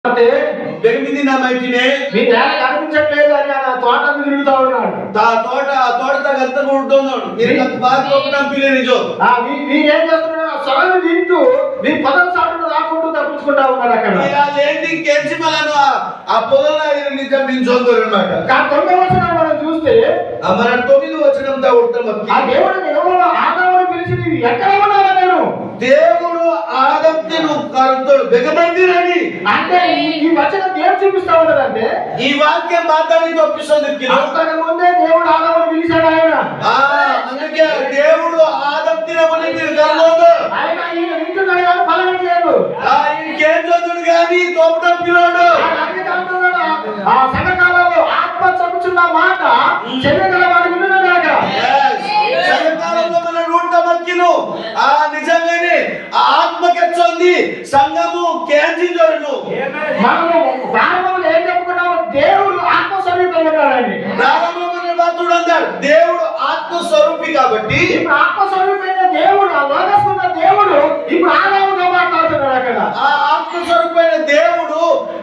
ಬೆಗಮಿದಿನ ಮೈಟಿನೇ మీ నేల కనిపించట్లేదు అని ఆ తోట తిరుగుతా ఉన్నాడు. ఆ తోట అంతా ఉంటున్నాడు. మీరు నాకు బాగా తోపడం పిల్లనిజో మీరేం చేస్తున్నారు? సొరలు వింటూ మీ పదవ సాటును రాకుండా తప్పించుకుంటా ఉన్నారు అక్కడ. ఏంటి కెంచి మళ్ళీ ఆ పొదల నిజం నించోందరు అన్నమాట. ఆ 9వ వచనం మనం చూస్తే మన 9వ వచనంతో ఉంటాం. ఆ దేవుడు యెహోవా ఆదామును పిలిచి నీవు ఎక్కడ ఉన్నావా నేను దేవుడు ఆదామును కరుతాడు బెగమందిరని అంటే ఈ వచనం దేవుడు చూపిస్తా ఉన్నాడంటే ఈ వాక్యం మాట్లాడి తప్పిస్తుంది. అంతకు ముందే దేవుడు ఆదామును పిలిచాడు ఆయన. అందుకే దేవుడు ఆదాము తినమని కరుతాడు. ఆయన ఈయన వింటున్నాడు కానీ ఫలమిట్లేదు. ఇంకేం చదువుడు కానీ తోపడం పిల్లాడు. ఆ సంఘకాలంలో ఆత్మ చెప్పుచున్న మాట చెల్లెగల వాడు వినుగాక. సంఘకాలంలో మన నూట మక్కిను నిజంగానే ఆత్మకెచ్చొంది సంఘము కేంద్రీకరణను. మనము ప్రారంభంలో ఏం చెప్పుకున్నాము? దేవుడు ఆత్మ స్వరూపంగా ఉన్నాడని. ప్రారంభంలో భక్తుడు అన్నాడు దేవుడు ఆత్మస్వరూపి కాబట్టి ఇప్పుడు ఆత్మస్వరూపమైన దేవుడు ఆ లోకస్తున్న దేవుడు ఇప్పుడు ఆదాముతో మాట్లాడుతున్నాడు అక్కడ. ఆ ఆత్మస్వరూపమైన దేవుడు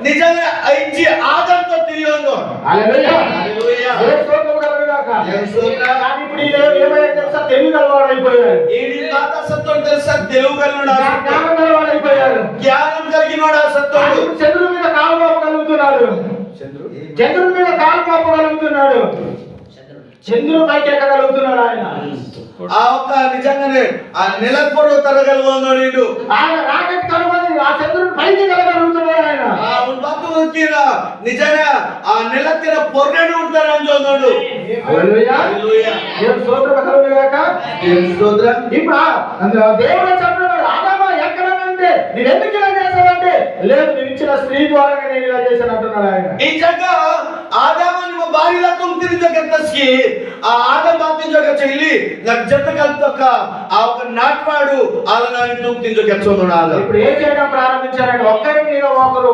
నిజంగా ఇచ్చి ఆదాముతో తిరిగి ఉన్నాడు. హల్లెలూయా హల్లెలూయా స్తోత్రం కలుగుగాక. స్తోత్రం. కానీ ఇప్పుడు ఏమైనా తెలుసా? తెలివి గలవాడు అయిపోయాడు. ఈ మాట సత్యం తెలుసా? తెలుగు కలిగినాడు. జ్ఞానం గలవాడు అయిపోయాడు. జ్ఞానం కలిగినాడు. ఆ సత్యుడు చంద్రుడి మీద కాలు మోపగలుగుతున్నాడు. చంద్రుడి మీద కాలు మోపగలుగుతున్నాడు. చంద్రుడు పైకి ఎక్కగలుగుతున్నాడు ఆయన. ఆ ఒక్క నిజంగానే ఆ నెలకొడు తరగలుగున్నాడు. ఆయన రాకెట్ కనుగొని ఆ చంద్రుడి పైకి వెళ్ళగలుగుతున్నాడు ఆయన. నిజంగా ఆ నెలకిన పొర్రెడు ఉంటారని చూన్నాడు. హల్లెలూయా స్తోత్రం కలుగుగాక. స్తోత్రం. ఇప్పుడు దేవుడు చెప్తున్నాడు ఆదామా ఎక్కడనంటే నేను ఎందుకు ఇలా చేశానంటే లేదు నువ్వు ఇచ్చిన స్త్రీ ద్వారా నేను ఇలా చేశాను అంటున్నాడు ఆయన. ఈ జగ ఆదామని బారిలా తుంతిని జగత్తస్కి ఆ ఆదం బాతిని జగ చెల్లి నాకు జత కల్తక ఆ ఒక నాట్వాడు ఆలనాని తుంతిని జగ చెప్తున్నాడు. ఇప్పుడు ఏం చేయడం ప్రారంభించారంటే ఒక్కరి మీద ఒకరు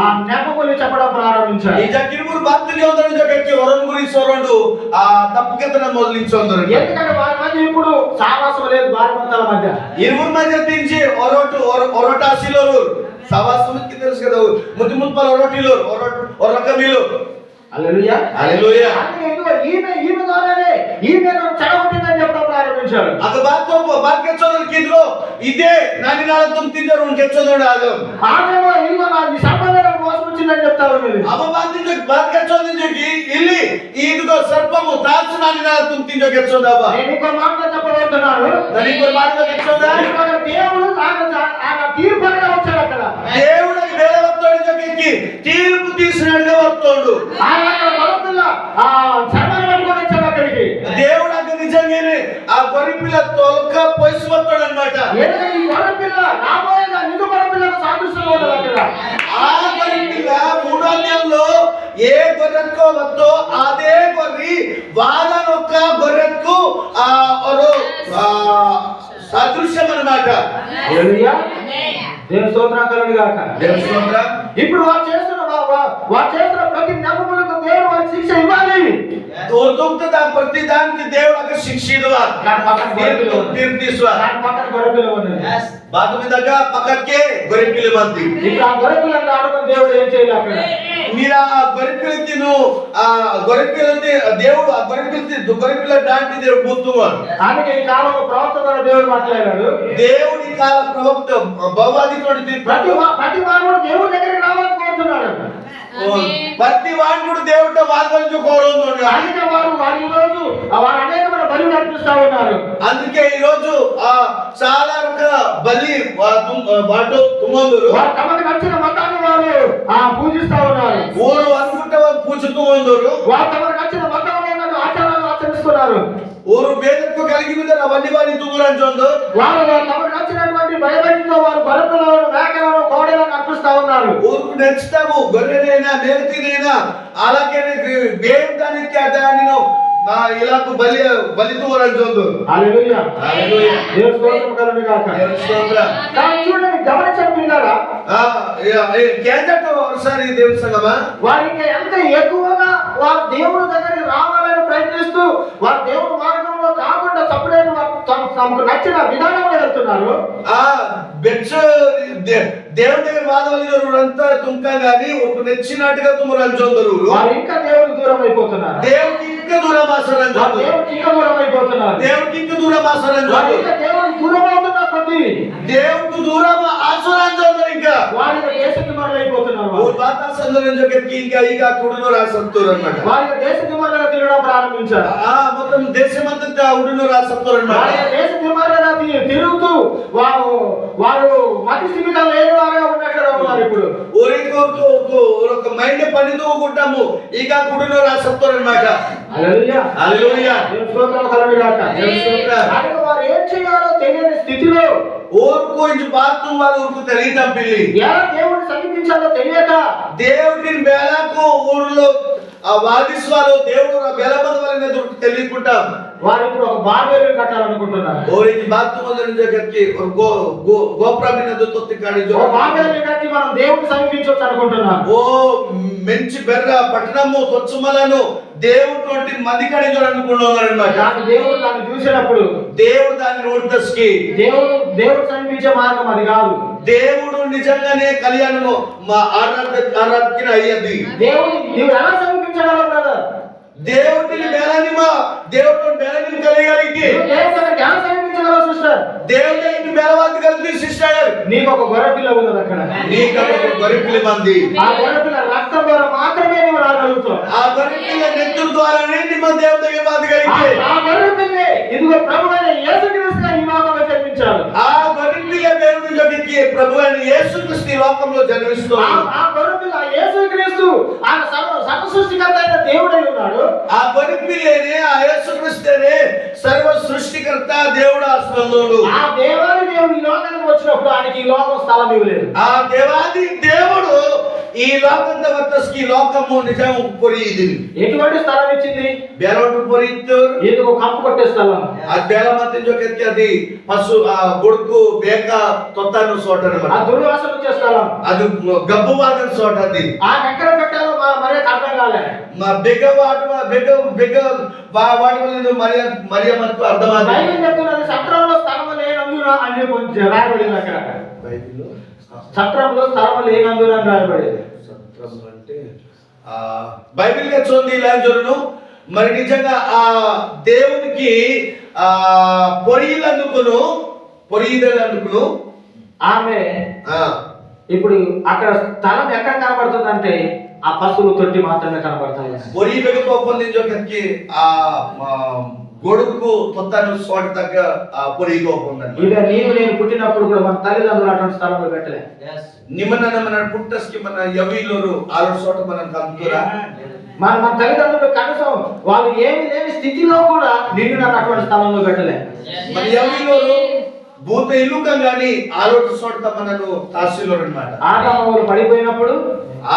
ఆ నెపములు చెప్పడం ప్రారంభించారు. ఈ జగిరుగురు బాతిని ఉందని జగకి వరం గురించి సోరండు ఆ తప్పుకెత్తన మొదలించొందరు. ఎందుకంటే వారి మధ్య ఇప్పుడు సావాసం లేదు. భార్యాభర్తల మధ్య ఇరువురు మధ్య తించి ఒరటాసిలోరు సవాసముకి తెలుసు కదా ముద్దు ముప్పల ఒరటిలో ఒరకమిలో. హల్లెలూయా హల్లెలూయా. ఈమె ద్వారానే ఈమెను చెడగొట్టిందని చెప్పడం ప్రారంభించారు. ಅದು ಬಾತ್ ಕೆಚ್ಚೋದಕ್ಕಿದ್ರು ಇದೇ ನಾನಿನಾಳ ತುಂಬ್ತಿದ್ದರು ಒಂದು ಕೆಚ್ಚೋದೋಡು ಅದು ఆమెమో ఇదిగో నా ఈ సంబంధం మోసం వచ్చిందని చెప్తా ఉన్నది. ಅವ ಬಾತ್ ಕೆಚ್ಚೋದಿದ್ದಕ್ಕೆ ಇಲ್ಲಿ ಇದಿಗೋ ಸರ್ಪము తాసు నానినాಳ ತುಂಬ್ತಿದ್ದ ಕೆಚ್ಚೋದವ. నేను ఇంకో మాట చెప్పబోతున్నాను. ನನಗೆ ಮಾತ್ರ ಕೆಚ್ಚೋದ దేవుడు ఆయన తీర్పుగా వచ్చాడు అక్కడ. దేవుడికి వేరే వస్తాడు తీర్పు తీసినట్టుగా వస్తాడు. ఆయన మరొకళ్ళ ఆ చర్మాన్ని పట్టుకొని వచ్చాడు అక్కడికి. దేవుడు అక్కడ నిజంగానే ఆ గొర్రెపిల్ల తోలుక పోసి వస్తాడు అన్నమాట. ఈ గొర్రెపిల్ల రాబోయేదా నిజ గొర్రెపిల్లకు సాదృశ్యంగా ఉన్నది అక్కడ. ఆ గొర్రెపిల్ల 3వ అధ్యాయంలో ఏ గొర్రెకో వద్దో అదే గొర్రె వాదనొక్క గొర్రెకు సాదృశ్యం అన్నమాట. హల్లెలూయా దేవుని స్తోత్రం కలుగుగాక. దేవుని స్తోత్రం. ఇప్పుడు వారు చేస్తున్న ప్రతి నెపములకు దేవుడు వారికి శిక్ష ఇవ్వాలి. ప్రతి దానికి దేవుడు శిక్ష ఇవ్వాలి. బాతు మీద పక్కకే గొర్రెపిల్ల మంది. ఇప్పుడు ఆ గొర్రెపిల్లని ఆడుకుని దేవుడు ఏం చేయాలి అక్కడ? మీరు ఆ గొర్రెపిల్లకి గొర్రెపిల్లకి దేవుడు ఆ గొర్రెపిల్ల దాంటి దేవుడు గుర్తువాడు. అందుకే ఈ కాలంలో ప్రవక్త ద్వారా దేవుడు మాట్లాడాడు. దేవుడి కాల ప్రవక్త భగవద్గీత ప్రతి వాడు దేవుడి దగ్గరికి రావాలని కోరుతున్నాడు. ప్రతి వాడు దేవుడితో వాదనలు కోరుతున్నాడు. అందుకే వారు ఈ రోజు వారు అనేకమైన బలి నడిపిస్తా ఉన్నారు. అందుకే ఈ రోజు చాలా రకాల బలి వాడు తుంగందరు తమకు నచ్చిన మతాన్ని వారు పూజిస్తా ఉన్నారు. ఊరు అనుకుంటే వాళ్ళు పూజుతూ ఉందరు. వారు తమకు నచ్చిన మతాలను ఆచారాలు ఆచరిస్తున్నారు. ఊరు భేదత్వ కలిగి మీద అవన్నీ వారిని తుంగురంచొందు. వారు తమకు నచ్చినటువంటి భయభక్తితో వారు బలులను మేకలను కోడెలను అర్పిస్తా ఉన్నారు. ఊరుకు నచ్చుతాము గొర్రెనైనా మేకనైనా అలాగే దేవుడు దానికి దానిలో నా ఇలాకు బలితో రంజొందు. హల్లెలూయా. హల్లెలూయా. దేవుని స్తోత్రం కలుగును గాక. దేవుని స్తోత్రం. కానీ చూడండి, గమనించండి పిల్లరా, కేంద్ర ఒకసారి దేవుని సంగమా వారు ఇంకా ఎంత ఎక్కువగా వారు దేవుని దగ్గరికి రావాలని ప్రయత్నిస్తూ వారు దేవుని మార్గంలో కాకుండా సపరేట్ తమకు నచ్చిన విధానంలో వెళ్తున్నారు. దేవుని దగ్గర వాదవలింతా తుంకా గాని ఒక నచ్చినట్టుగా తుమ్ము రంజొందరు. వారు ఇంకా దేవునికి దూరం అయిపోతున్నారు. దేవునికి ఇంకా దూరం ఆసరంజొందు. దేవునికి ఇంకా దూరం అయిపోతున్నారు. దేవునికి ఇంకా దూరం ఆసరంజొందు. దేవునికి దూరం అవుతున్న కొద్ది దేవునికి దూరం ఆసరంజొందు. ఇంకా వారికి దేశకి మరలైపోతున్నారు. బాతా సందర్భంకి ఇంకా కుడును రాసంతురు అన్నమాట. వారికి దేశకి మరల తిరగడం ప్రారంభించారు. మొత్తం దేశమంతా ఉడును రాసంతురు అన్నమాట. దేశకి మరల తిరుగుతూ వారు మతి స్థిమితం లేని వారుగా ఉన్నట్లుగా ఉన్నారు. ఇప్పుడు ఒక మైండ్ పనితో ఉంటాము ఇక కుడును రాసంతురు అన్నమాట. హల్లెలూయా. హల్లెలూయా. దేవుని స్తోత్రం కలుగును గాక. దేవుని స్తోత్రం. కానీ వారు ఏం చేయాలో తెలియని స్థితిలో ఊరుకు ఇంటి బాత్రూమ్ వాళ్ళు ఊరుకు తెలియటం పిల్లి ఎలా దేవుడిని సమీపించాలో తెలియక దేవుడిని బేలకు ఊరిలో వాదిస్వాలు దేవుడు బేలమంది వాళ్ళని దొరికి తెలియకుంటాం. వారు ఇప్పుడు ఒక బాబేలు కట్టాలనుకుంటున్నారు. ఓరించి బాత్రూమ్ జగత్కి గోప్రామిన దొత్తి కాడి బాబేలు కట్టి మనం దేవుడిని సమీపించవచ్చు అనుకుంటున్నాం. ఓ మంచి బెర్ర పట్టణము తొచ్చుమలను దేవుడి మంది కాడి అనుకుంటున్నారన్నమాట. దేవుడు దాన్ని చూసినప్పుడు దేవుడు దాన్ని నోటికి దేవుడు సమీపించే మార్గం అది కాదు. దేవుడు నిజంగానే కళ్యాణము మా ఆరాధన అయ్యేది. దేవుడు నీవు ఎలా సమీపించగలవు బ్రదర్? దేవుడిని దేవుడితో బేలని కలిగలిగితే దేవుడిని బేలవాది కలిగి సిస్టర్ నీకు ఒక గొర్రెపిల్ల ఉన్నది. అక్కడ నీకు ఒక గొర్రెపిల్ల మంది. ఆ గొర్రెపిల్ల రక్తం ద్వారా మాత్రమే నీవు రాగలుగుతావు. ఆ గొర్రెపిల్ల నెత్తురు ద్వారానే నిమ్మ దేవుడి దగ్గర బాధగలిగితే ఆ గొర్రెపిల్లే ఇదిగో ప్రభువైన యేసుక్రీస్తు ఈ లోకంలో జన్మించాడు. ఆ గొర్రెపిల్ల దేవుని జగతికి ప్రభువైన యేసుక్రీస్తు ఈ లోకంలో జన్మిస్తున్నాడు. ఆ గొర్రెపిల్ల యేసుక్రీస్తు ఆయన సర్వ సృష్టికర్త అయిన దేవుడై ఉన్నాడు. ఆ గొర్రెపిల్లేనే ఆ యేసుక్రీస్తునే సర్వ సృష్టికర్త దేవుడు ఆస్పందుడు. ఆ దేవాది దేవుడు ఈ లోకానికి వచ్చినప్పుడు ఆయనకి ఈ లోకం స్థలం ఇవ్వలేదు. ఆ దేవాది దేవుడు ఈ లోకంత వత్తస్కి లోకము నిజం పొరిది. ఎటువంటి స్థలం ఇచ్చింది? బేలవటు పొరిత్తు ఇది ఒక కంపు కొట్టే స్థలం. ఆ బేలమతి జోకెత్తి అది పశు ఆ గొడుకు బేక తొత్తాను సోట ఆ దుర్వాసన వచ్చే స్థలం. అది గబ్బు వాదన సోట అది. ఆ ఎక్కడ పెట్టాలో మరే అర్థం కాలే. మా బెగ వాటి వల్ల మరియ మత్తు అర్థమైంది. బైబిల్ చెప్తున్నది సత్రంలో స్థలం లేనందున అని కొంచెం రాయబడింది. అక్కడ బైబిల్లో సత్రంలో స్థలం లేనందున రాయబడింది. సత్రం అంటే బైబిల్ చూడండి ఇలా జరును. మరి నిజంగా ఆ దేవునికి పొరియలందుకును ఆమె ఇప్పుడు అక్కడ స్థలం ఎక్కడ కనబడుతుందంటే ఆ పశువులు తొట్టి మాత్రమే కనబడతాయి. పొరి బెగపోకి ఆ గొడుకు తొత్తను సోట తగ్గ పొరిగోపండి. ఇక నేను పుట్టినప్పుడు కూడా మన తల్లిదండ్రులు అటువంటి స్థలంలో పెట్టలే. మన పుట్టస్కి మన యవీలోరు ఆలో చోట మనం కలుపుతురా. మన తల్లిదండ్రులు కనీసం వాళ్ళు ఏమి లేని స్థితిలో కూడా నిన్ను అటువంటి స్థలంలో పెట్టలే. మన యవీలోరు భూత ఇల్లు కానీ ఆలోచన చోట మనను తాశీలోరు అన్నమాట. ఆదాము పడిపోయినప్పుడు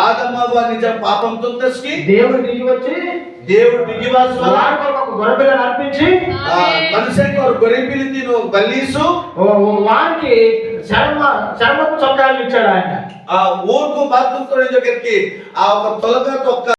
ఆదమ్మ నిజ పాపంతో తస్కి దేవుడు దిగి వచ్చి దేవుడు దిగివాసు ఒక గొర్రెపిల్లని అర్పించి మనుషునికి ఒక గొర్రెపిల్లి తిను బలీసు వారికి చర్మపు చొక్కాలు ఇచ్చాడు ఆయన. ఆ ఊరుకు బాత్రూమ్ ఆ ఒక తొలగ తొక్క